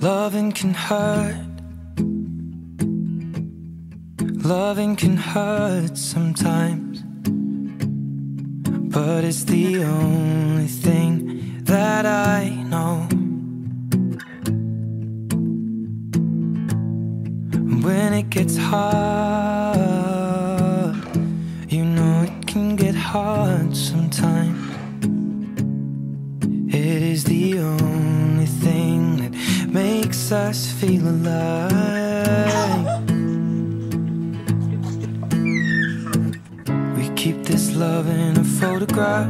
Loving can hurt. Loving can hurt sometimes, but it's the only thing that I know. When it gets hard, you know it can get hard sometimes. It is the only thing that makes us feel alive. We keep this love in a photograph.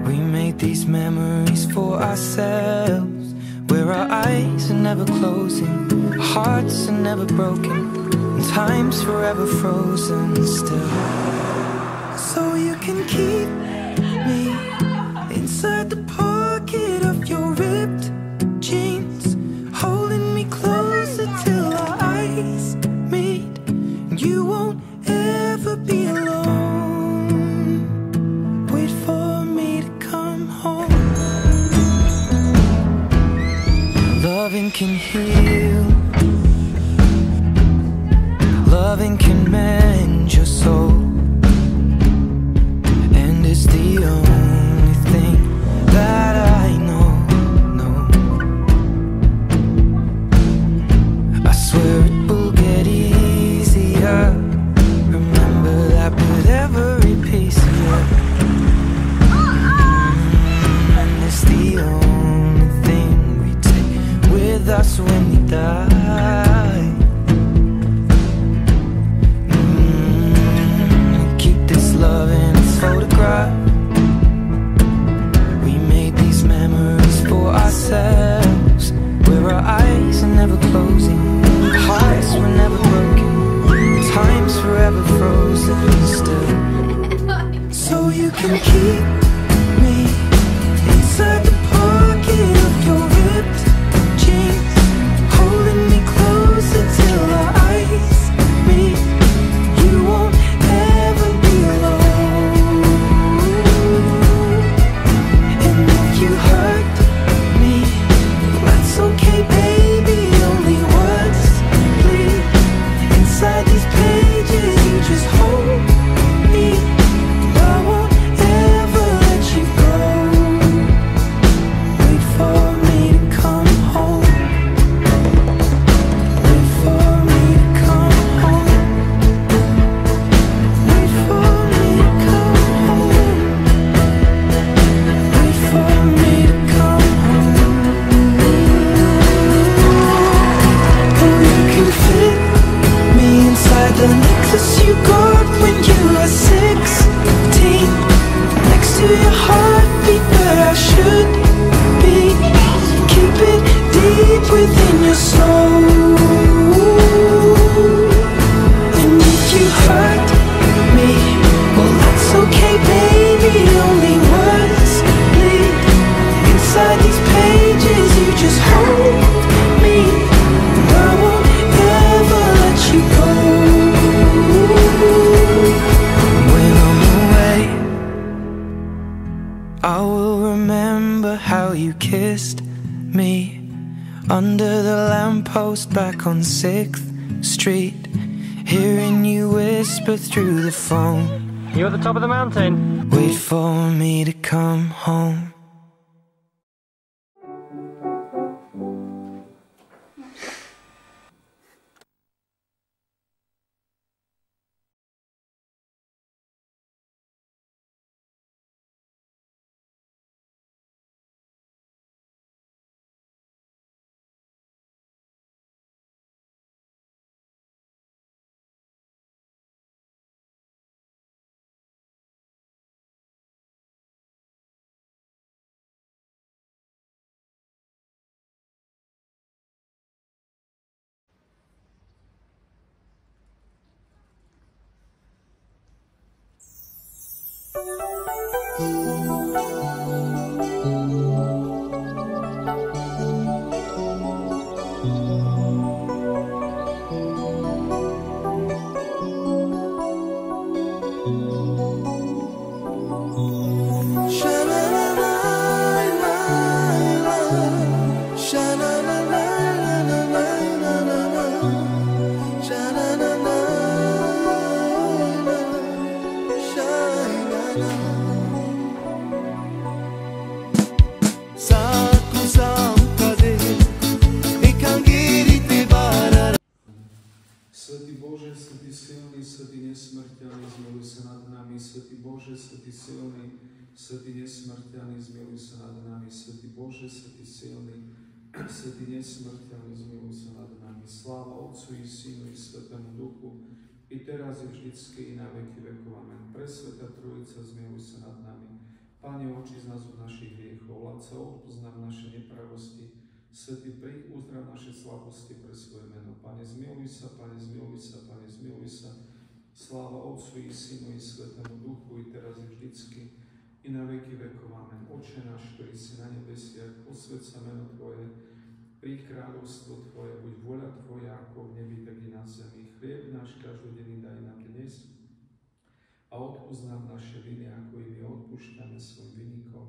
We made these memories for ourselves, where our eyes are never closing, our hearts are never broken, and time's forever frozen still. So you can keep me inside the pocket of your ripped jeans, holding me closer till our eyes meet. You won't ever be alone. Wait for me to come home. Loving can heal. Loving can mend your soul, and it's the only thing that I know. I swear it will get easier. Remember that with every piece of you. And it's the only thing we take with us when we die. Keep this love in a photograph. We made these memories for ourselves, where our eyes are never closing, our hearts were never broken, time's forever frozen still. So you can keep me inside the pocket of your ripped jeans, holding me closer till our eyes meet. You won't ever be alone. And if you hurt me, that's okay, baby. Only words bleed inside these pages. You just hold me. I won't ever let you go. Wait for me to come home. Wait for me to come home. Wait for me to come home. Wait for me to come home. Oh, you can fit me inside the necklace you got when you were 16, next to your heartbeat where I should be. Keep it deep within your soul. And if you hurt me, well, that's okay, baby. Only words bleed inside these pages. You just hold me. I won't ever let you go. When I'm away, I will remember how you kissed me under the lamppost back on 6th Street, hearing you whisper through the phone, You at the top of the mountain? wait for me to come home. Sha nesmrteľný, zmiluj sa nad nami. Svätý Bože, Svätý silný, Svätý nesmrteľný, zmiluj sa nad nami. Svätý Bože, Svätý silný, Svätý nesmrteľný, zmiluj sa nad nami. Sláva Otcu i Synu i Svätému Duchu, i teraz i vždycky, i na veky vekov. Amen. Presvätá Trojica, zmiluj sa nad nami. Pane, oči z nás od našich hriechov, Ládca, odpoznám naše nepravosti. Svätý, príď, uzdrav naše slabosti pre svoje meno. Pane, zmiluj sa, Pane, zmiluj sa, Pane, zmiluj sa. Sláva Otcu i Synu i Svätému Duchu, i teraz i vždycky, i na veky vekov. Amen. Oče náš, ktorý si na nebesiach, posväť sa meno Tvoje, príď kráľovstvo Tvoje, buď vôľa Tvoja, ako v nebi, tak i na zemi. Chlieb náš každodenný daj nám dnes a odpúsť nám naše viny, ako i my odpúšťame svojim vinníkom.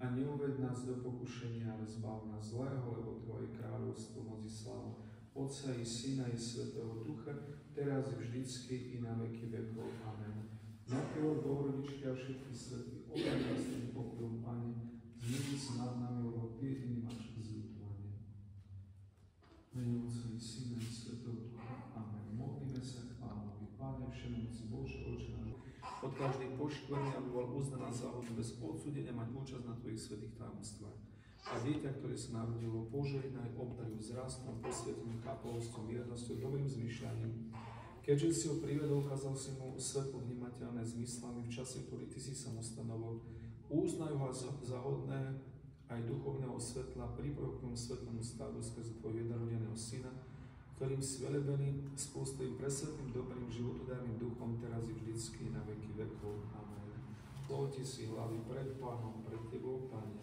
A neuved nás do pokušenia, ale zbav nás zlého, lebo Tvoje kráľovstvo, moc i sláva Otca i Syna i Svätého Ducha, teraz i vždycky, i na veky vekov. Amen. Napríklad Bohorodičky a všetky svätí, opäť nás tým pokojom, Pane, zmiluj sa nad nami, lebo Ty jediný máš zľutovanie. Mene Otca i Syna i Svätého Ducha. Amen. Modlíme sa k Pánovi. Pane všemoci Bože, Oče náš, od každej poškvrny, aby bola uznaná za hodnú bez odsúdenia mať účasť na Tvojich svätých tajomstvách. A dieťa, ktoré sa narodilo, požehnaj, obdaruj vzrastom, posvetením, chápavosťou, miernosťou, dobrým zmýšľaním. Keďže si ho privedol, ukázal si mu svetlo vnímateľné zmyslami v čase, ktorý Ty si sám ustanovil, uznajú ho za hodné aj duchovného svetla, pripoj k tomu svetlému stavu skrze Tvojho jednorodeného Syna, ktorým si velebený spolu s Tvojím presvetným, dobrým, životodárnym duchom, teraz i vždycky, na veky vekov. Amen. Klonte si hlavy pred Pánom, pred Tebou, Pane.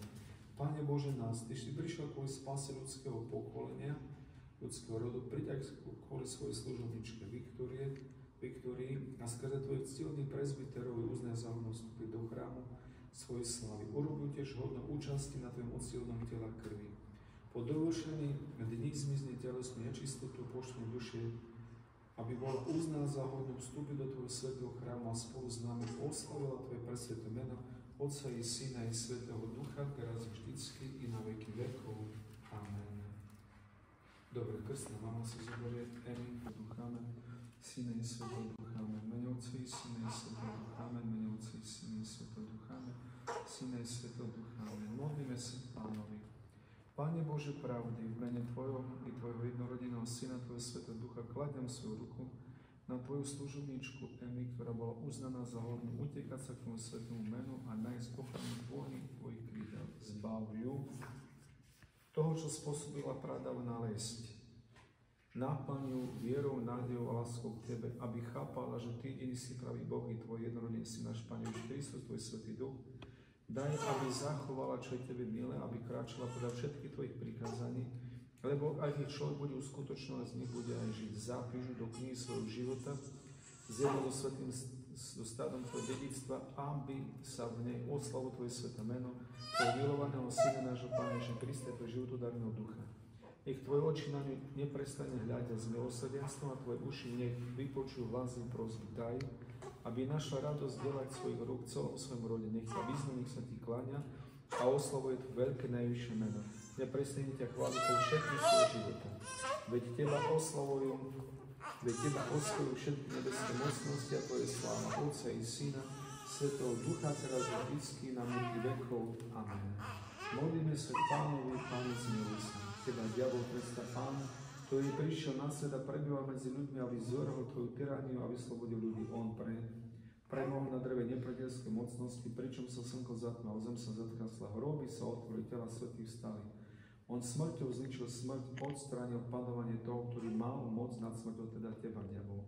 Pane Bože nás, Ty si prišiel kvôli spáse ľudského pokolenia, ľudského rodu, príď aj kvôli svojej služobničke Viktórii a skrze Tvojich ctihodných presbyterov uznaj za hodnú vstúpiť do chrámu svojej slávy. Urobuj tiež hodnú účasti na Tvojom ctihodnom tela krvi. Po dovršení dní zmizne telesnú nečistotu, poštne duše, aby bola uznaná za hodnú vstúpiť do Tvojho svätého chrámu a spolu s nami oslavila Tvoje presväté meno, Otca i Syna i Svätého Ducha, teraz vždycky, i na veky vekov. Amen. Dobre, krstná mama si zoberie Emi, Ducha, Amen. Syna i Svätého Ducha, Amen. Mene Otca i Syna i Svätého Ducha, Amen. Mene Otca i Syna i Svätého Ducha, Amen. Syna i Svätého Ducha, Amen. Modlíme sa Pánovi. Pane Bože pravdy, v mene Tvojho i Tvojho jednorodeného Syna, Tvojho Svätého Ducha, kladiem svoju ruku na Tvoju služobničku Emi, ktorá bola uznaná za hodnú utekať sa k Tvojmu svätému menu a nájsť ochranu Tvojich krídel. Zbav ju toho, čo spôsobila pradavná lesť. Naplň ju vierou, nádejou a láskou k Tebe, aby chápala, že Ty jediný si pravý Boh i Tvoj jednorodený Syn, náš Pane Ježiš Kristus, Tvoj Svätý Duch. Daj, aby zachovala, čo je Tebe milé, aby kráčala podľa všetkých Tvojich prikázaní, lebo aj keď človek bude uskutočňovať, z nich bude aj žiť. Zapíšu do knihy svojho života, zjedno so svätým so stádom Tvojho dedičstva, aby sa v nej oslavilo Tvoje sväté meno, Tvojho milovaného Syna, nášho Pána Ježiša Krista, Tvojho životodárneho Ducha. Nech Tvoje oči na ňu neprestane hľadiať s milosrdenstvom a Tvoje uši nech vypočujú hlas jej prosby. Daj, aby našla radosť delať svojich rúk celom svojom rode. Nech ťa vyzná, nech sa Ti kláňa a oslavuje tu veľké najvyššie meno. Neprestane ťa chváliť po všetkých svojho života. Veď Teba oslavujú všetky nebeské mocnosti a Tvoje sláva Otca i Syna, Svätého Ducha, teraz vždycky na veky vekov. Amen. Modlíme sa k Pánovi, Pane, zmiluj sa. Teba diabol trestá Pán, ktorý prišiel na svet a prebýval medzi ľuďmi, aby zvrhol Tvoju tyraniu a vyslobodil ľudí. On premohol na dreve nepriateľské mocnosti, pričom sa slnko zatmalo, zem sa zatrasla, hroby sa otvorili, tela svätých vstali. On smrťou zničil smrť, odstránil padovanie toho, ktorý mal moc nad smrťou, teda Teba, diabol.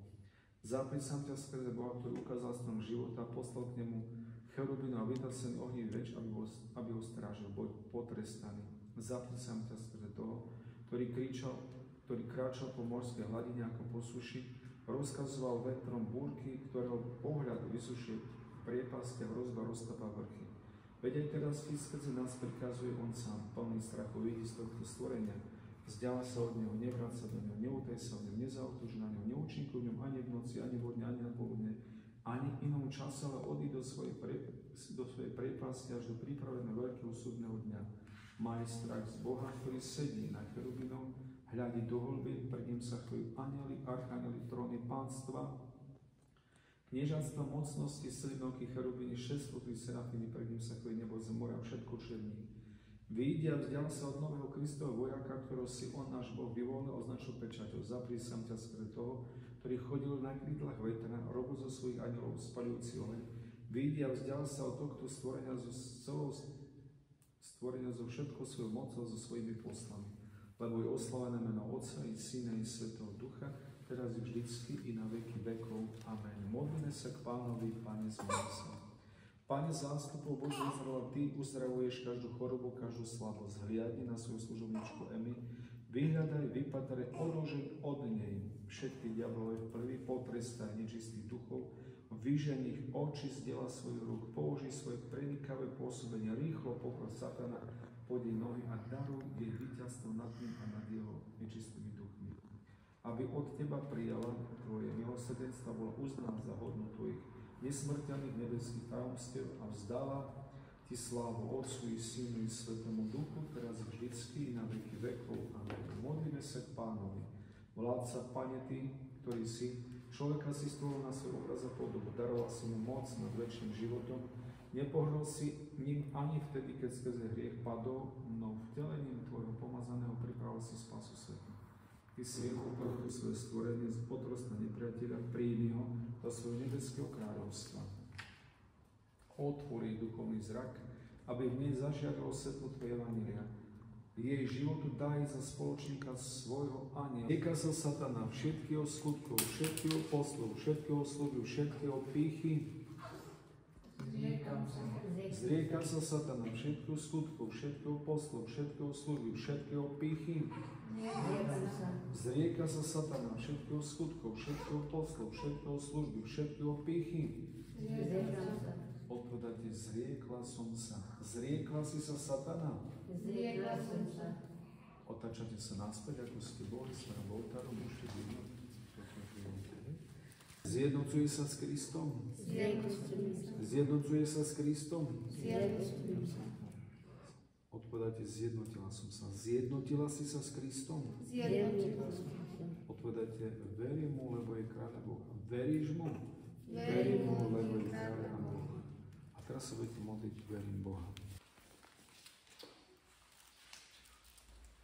Zaprísam ťa skrze Boha, ktorý ukázal strom života, poslal k nemu cherubinu a vytasený ohnivý meč, aby ho strážil, buď potrestaný. Zaprísam ťa skrze toho, ktorý kráčal po morskej hladine ako po suši, rozkazoval vetrom búrky, ktorého pohľad vysušuje priepasť a hrozba roztápa vrchy. Veď aj teraz skrze nás prikazuje on sám, plný strachu, vidí z tohto stvorenia. Vzdiala sa od neho, nevráť sa do neho, neutaj sa od neho, nezautoč na neho, neúčinkuj v ňom ani v noci, ani vo dne, ani na poludne, ani inom čase, ale odíď do svojej priepasti až do pripraveného veľkého súdneho dňa. Maj strach z Boha, ktorý sedí na cherubinom, hľadí do hĺbien, pred ním sa chvejú anjeli, archanieli, tróny pánstva. Kniežatstvo mocnosti, sedemnoky cherubíny, 6 serafíny, pred ním sa chvíli nebo zmora, všetko černí. Vyjde a vzdial sa od nového Kristovho vojaka, ktorého si on, náš Boh, vyvolil, označil pečaťou. Zaprísam ťa spred toho, ktorý chodil na krídlach vetra, robil zo svojich anjelov spaľujúci oheň. Vyjde a vzdial sa od tohto stvorenia so všetkou svojou mocou, so svojimi poslami. Lebo je oslavené meno Otca i Syna i Svätého Ducha, teraz i vždycky i na veky vekov. Amen. Modlíme sa k Pánovi, Pane, zmiluj sa. Pane zástupov Boží Izraela, Ty uzdravuješ každú chorobu, každú slabosť. Hliadni na svoju služobničku Emi, vyhľadaj, vypatraj, odložeň od nej všetky diablové vplyvy, potrestaj nečistých duchov, vyžeň ich, očist diela svojich rúk, použij svoje prenikavé pôsobenie, rýchlo pokoj satana pod jej nohy a daruj jej víťazstvo nad ním a nad jeho nečistými duchmi. Aby od Teba prijala Tvoje milosrdenstvo, bola uznaná za hodnú Tvojich nesmrteľných nebeských tajomstiev a vzdala Ti slávu Otcu i Synu i Svätému Duchu, teraz vždycky i na veky vekov. Amen. Modlíme sa k Pánovi. Vládca, Pane, Ty, ktorý si človeka si stvoril na svoj obraz a podobu, daroval si mu moc nad večným životom, nepohrol si ním ani vtedy, keď skrze hriech padol, no vtelením Tvojho pomazaného pripravil si spasu sveta. Ty si uprchol svoje stvorenie z potrosta nepriateľa, príjmi ho do svojho nebeského kráľovstva. Otvorí duchovný zrak, aby v nej zažiarilo svetlo Tvoje evanjelia. Jej životu daj za spoločníka svojho aniela. Zrieka sa satana všetkého skutkov, všetkého poslov, všetkého slubu, všetkého pýchy. Zrieka sa satana všetkého skutkov, všetkého poslov, všetkého slubu, všetkého pýchy. Zrieka sa satana všetkého skutkov, všetkého poslov, všetkého služby, všetkého pýchy. Odpovedajte, zriekla som sa. Zriekla si sa satana? Zriekla som sa. Otáčate sa naspäť, ako ste boli smerom v oltáru, môžete vidieť. Zjednocuje sa s Kristom? Zjednocuje sa s Kristom? Odpovedajte, zjednotila som sa. Zjednotila si sa s Kristom? Zjednotila som sa. Odpovedajte, verím mu, lebo je kráľ Boh. Veríš mu? Verím mu, lebo je kráľ Boh. A teraz sa budete modliť, verím Boha.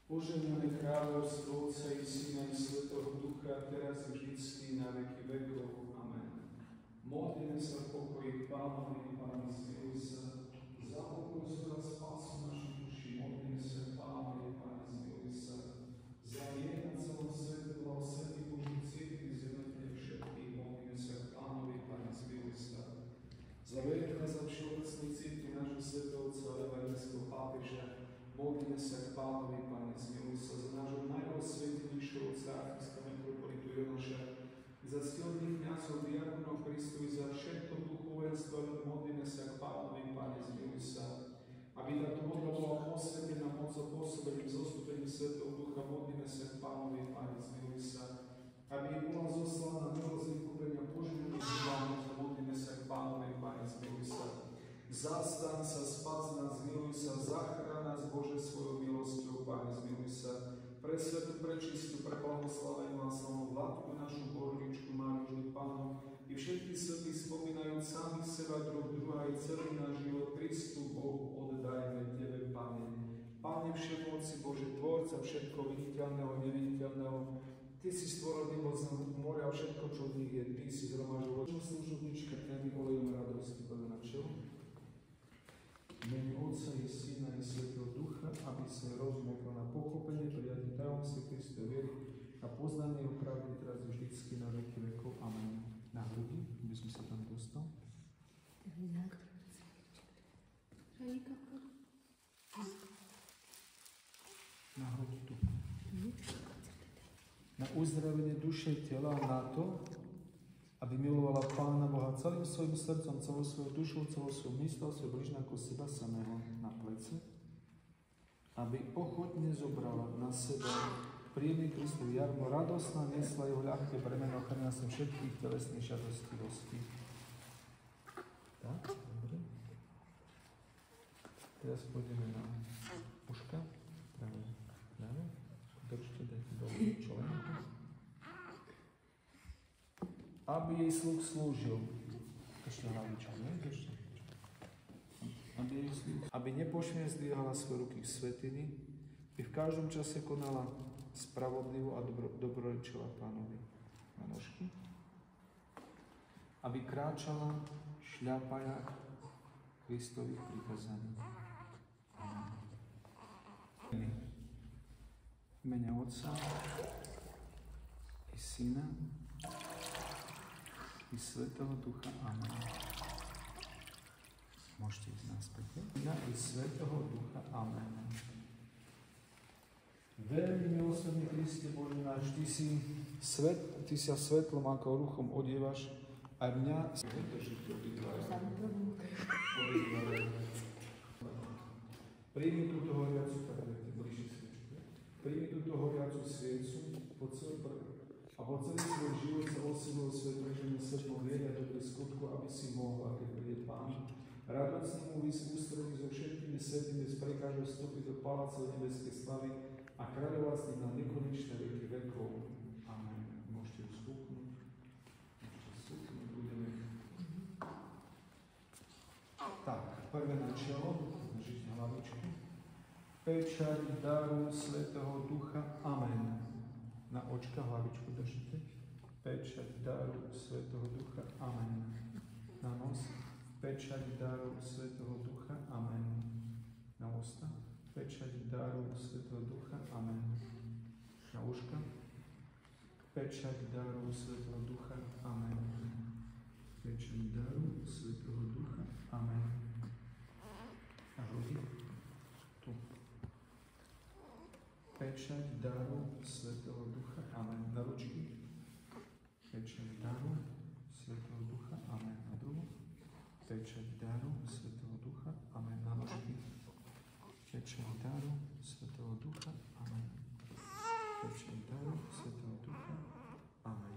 Požehnané kráľovstvo Otca i Syna i Svätého Ducha, teraz i vždycky na veky vekov. Amen. Modlíme sa v pokoji Pánovi, Pane, zmiluj sa. Za pokoj a spásu našich duší, modlíme sa Pánovi, Pane, zmiluj sa. Za mier na celom svete, blahosvetný Boží cirkvi, zjednotenie všetkých, modlíme sa Pánovi, Pane, zmiluj sa. Za veriteľa za všeobecný cirkvi nášho svätého Otca evanjelického pápeža, modlíme sa k Pánovi, Pane, zmiluj sa. Za nášho najosvietenejšieho otca archista metropolitu Jonáša, za ctihodných kňazov, diakonov Kristovi, za všetko duchovenstvo, modlíme sa k Pánovi, Pane, zmiluj sa. Aby táto modla bola posvetená mocou pôsobením zostupením Svätého Ducha, modlíme sa k Pánovi, Pane, zmiluj sa. Aby bola zoslaná milosť vykúpenia požehnaných zváňov, modlíme sa k Pánovi, Pane, zmiluj sa. Zastaň sa, spás nás, zmiluj sa, zachrán nás, Bože, svojou milosťou, Pane, zmiluj sa. Pre svetu, prečistú, pre blahoslavenú a slávnu Vládku našu Bohorodičku Máriu vždy Pánu i všetky svätí spomínajúc samých seba, druha i celý náš život Kristu Bohu oddajme Tebe, Pane. Pane všemoci Bože, Tvorca všetko viditeľného a neviditeľného, Ty si stvoril nebo zem, more a všetko, čo v nich je. Ty si zhromažil vočnú služobnička, Tebe olejom radosti, Pane na čelo. Mene Otca i Syna i Svätého Ducha, aby sa rozumel na pochopenie, prijatie tajomství Kristovej viery a poznanie jeho pravdy teraz vždycky na veky vekov. Amen. Na hrudi, aby sme sa tam dostali. Na hrudi tu. Na uzdravenie duše tela, na to, aby milovala Pána Boha celým svojim srdcom, celou svojou dušou, celou svojou myslou, svojou bližná ako seba samého na plece, aby ochotne zobrala na seba príjemný Kristov jarmo, radosná nesla jeho ľahké bremeno, ochránila sa všetkých telesných žiadostivostí. Tak, dobre. Teraz pôjdeme na uška. Práve. Držte, dajte dolu členku. Aby jej sluh slúžil Ešte hlavička, nie? Ešte. Aby nepošne zdvíhala svoje ruky k svätyni, by v každom čase konala spravodlivo a dobrorečila Pánovi. Na nožky. Aby kráčala šľapaja Kristových prikázaní. Amen. V mene Otca i Syna i Svätého Ducha. Amen. Môžete ísť naspäť. Syna i Svätého Ducha. Amen. Veľmi milosrdný Kriste Bože náš, Ty sa svetlom ako ruchom odievaš, aj mňa príjmi túto horiacu sviecu po celý svoj život sa osilil svoje drženie svetlom viery a dobrej skutku, aby si mohla, keď príde Pán, radostne mu ústrediť so všetkými svätými bez prekážok vstúpiť do paláca nebeskej slavy a kráľovať s ním na nekonečné veky vekov. Amen. Môžete vstúpnuť. Budeme. Tak, prvé na čelo, držíte hlavičky. Pečať daru Svätého Ducha. Amen. Na očka hlavičku držíte. Pečať daru Svätého Ducha. Amen. Na nos. Pečať daru Svätého Ducha. Amen. Na ústa. Pečať daru Svätého Ducha. Amen. Na uška. Pečať daru Svätého Ducha. Amen. Pečať daru Svätého Ducha. Amen. Na hrudi. Tu. Pečať daru Svätého Ducha. Amen. Na ručky. Pečať daru Svätého Ducha. Amen. Na druhu. Pečať daru Svätého Ducha. Amen. Na nožky. Pečať daru Svätého Ducha. Amen. Pečať daru Svätého Ducha. Amen.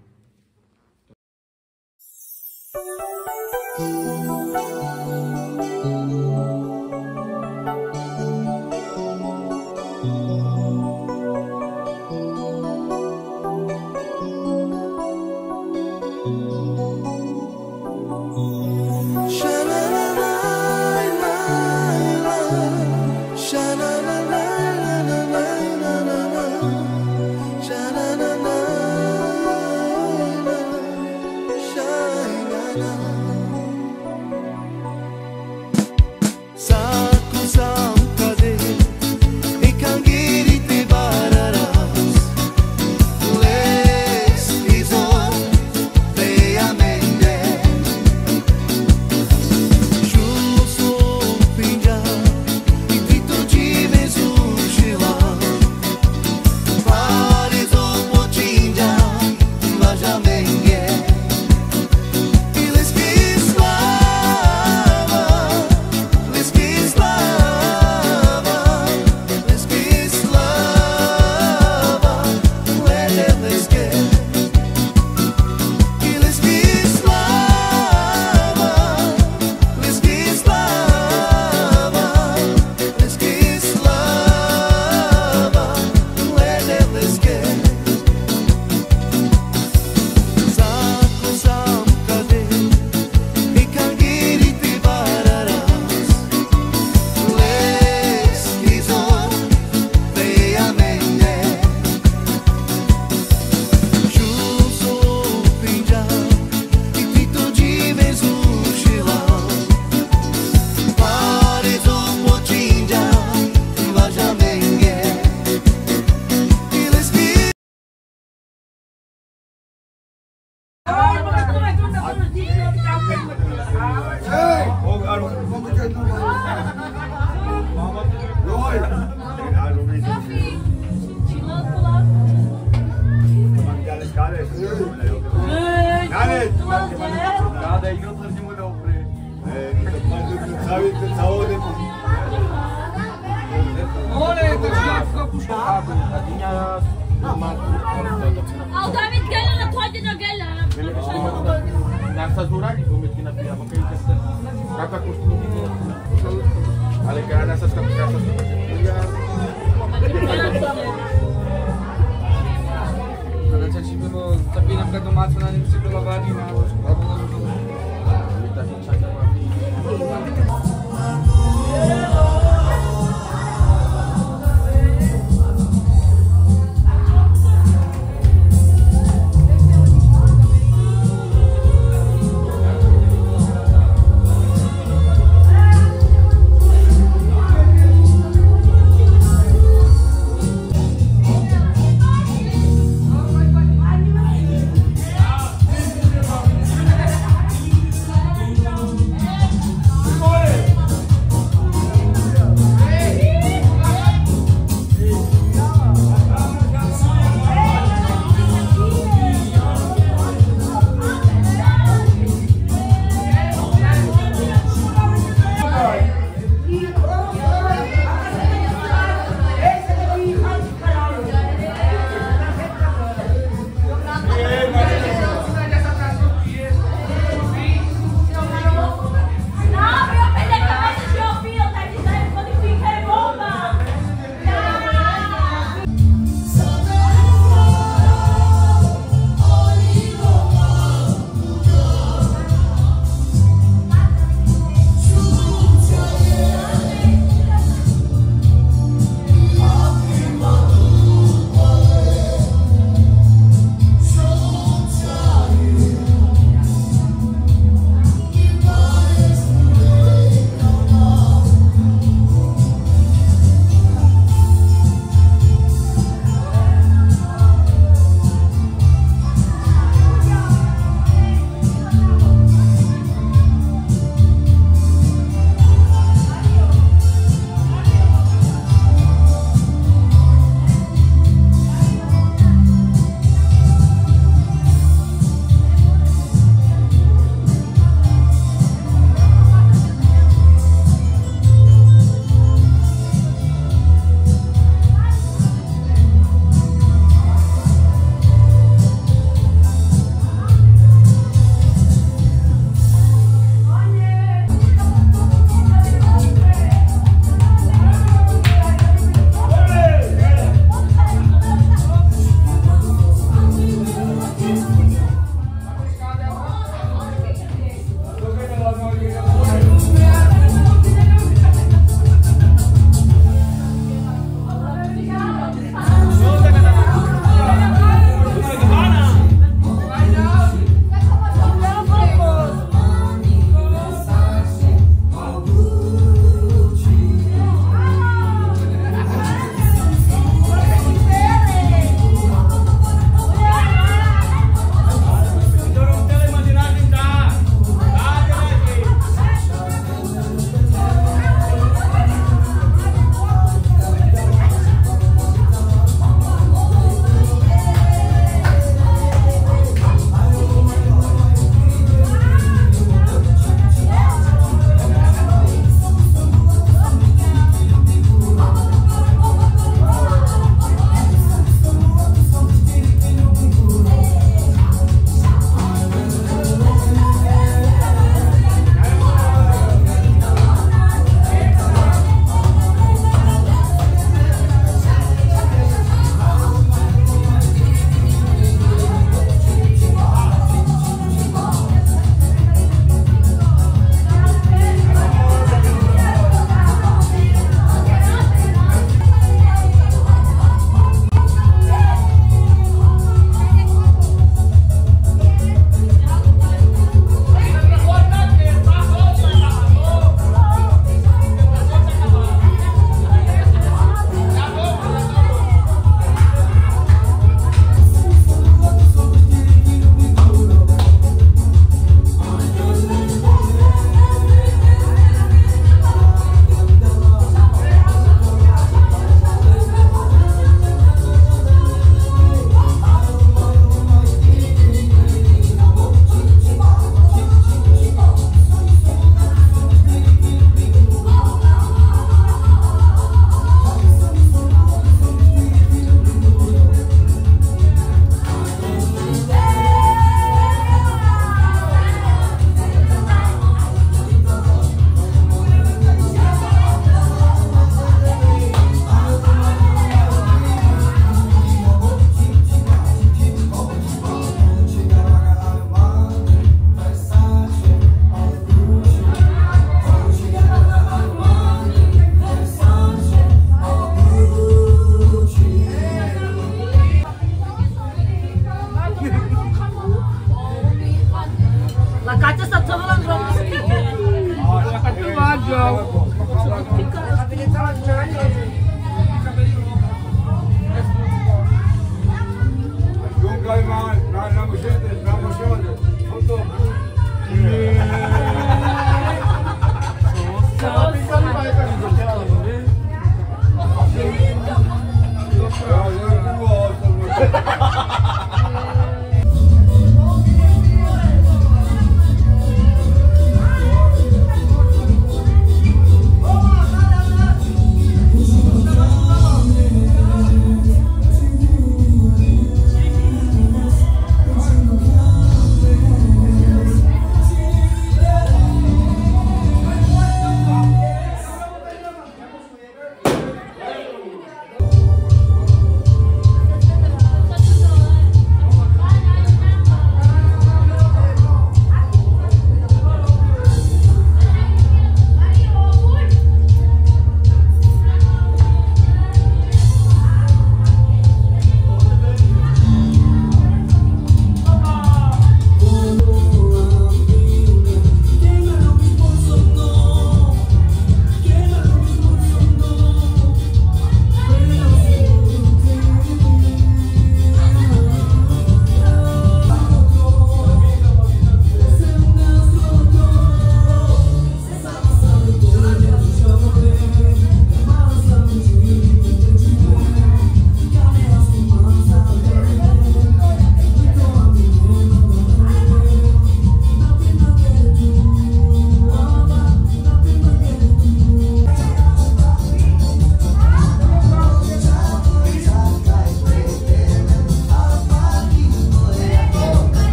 Tapi napríklad domáca na ním si bola vádi na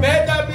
Beda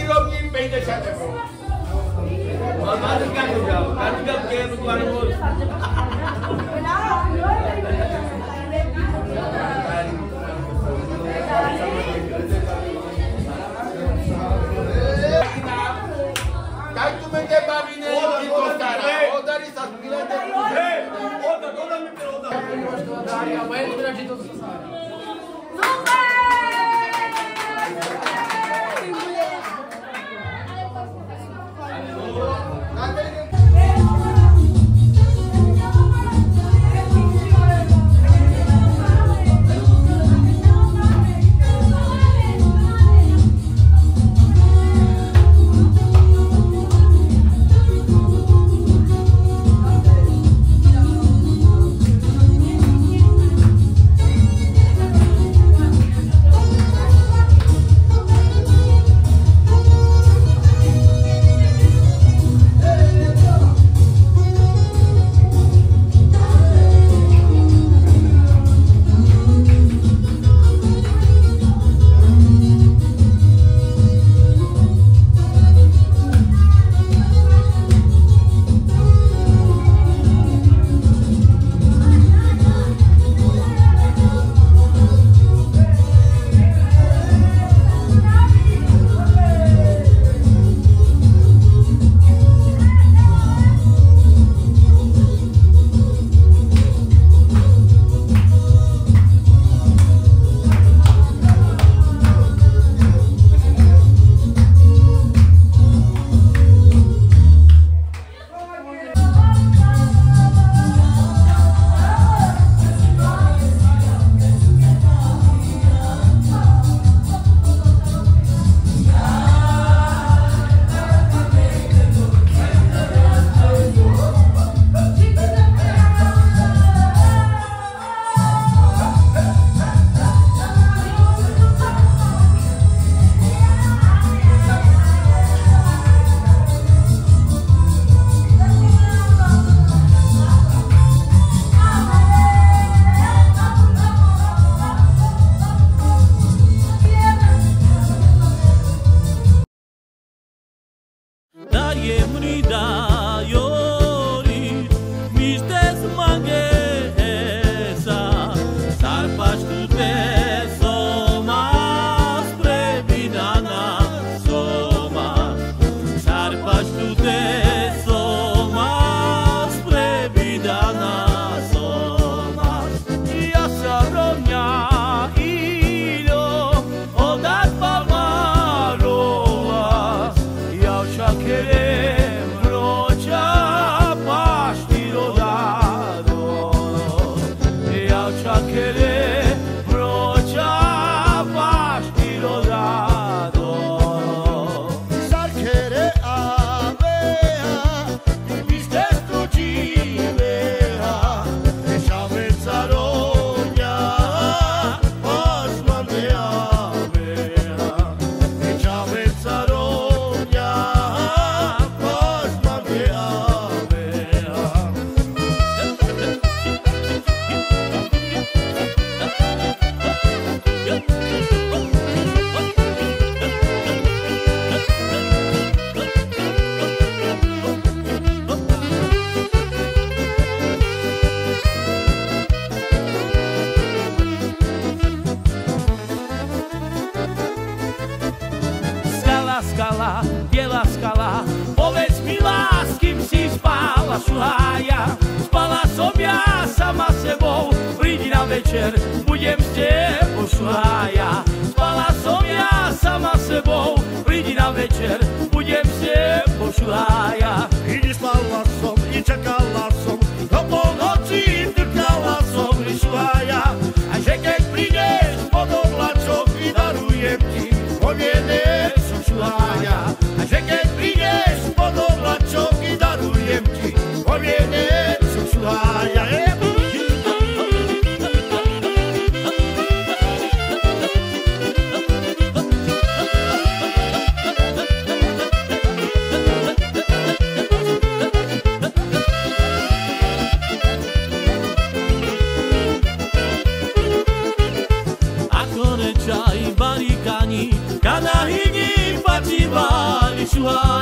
skala, biela skala. Povedz mi, s kým si spala, šuhája. Spala som ja sama sebou, prídi na večer, budem s tebou, šuhája. Spala som ja sama sebou, prídi na večer, budem s tebou, šuhája. I spala som, i čakala som, do polnoci trkala som, šuhája. A že keď prídeš pod oblačok, i darujem ti poviené, šuhája. A že keď prídeš pod oblačok, i darujem ti poviené, šuhája.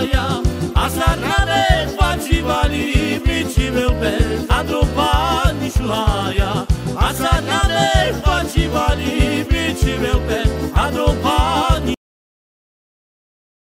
šuhaja, a sarnane pachivali bichivelpe adropani šuhaja, a sarnane pachivali bichivelpe adropani